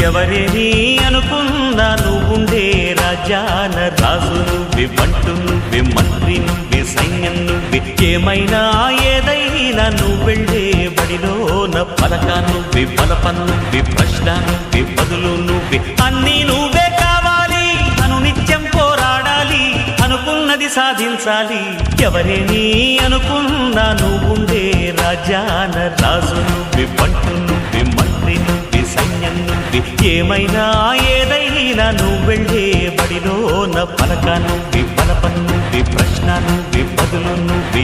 ఎవరేని అనుకున్నా నువ్వుండే రాజ్యాన రాజు నువ్వే, బంటు నువ్వే, మంత్రి నువ్వే, సైన్యం నువ్వే, ఏమైనా ఏదైనా నువ్వెళ్ళే బడిలోన పలక నువ్వే, బలపం నువ్వే, ప్రశ్న నువ్వే, బదులు నువ్వే, అన్నీ నువ్వే కావాలి. అనునిత్యం పోరాడాలి, అనుకున్నది సాధించాలి. ఎవరేని అనుకున్నా నువ్వుండే రాజ్యాన రాజు నువ్వే, బంటు నువ్వే, మంత్రి నువ్వే, సైన్యం నువ్వే, ఏమైనా ఏదైనా నువ్వెళ్ళే బడిలోన పలక నువ్వే, బలపం నువ్వే, ప్రశ్న నువ్వే, బదులు నువ్వే.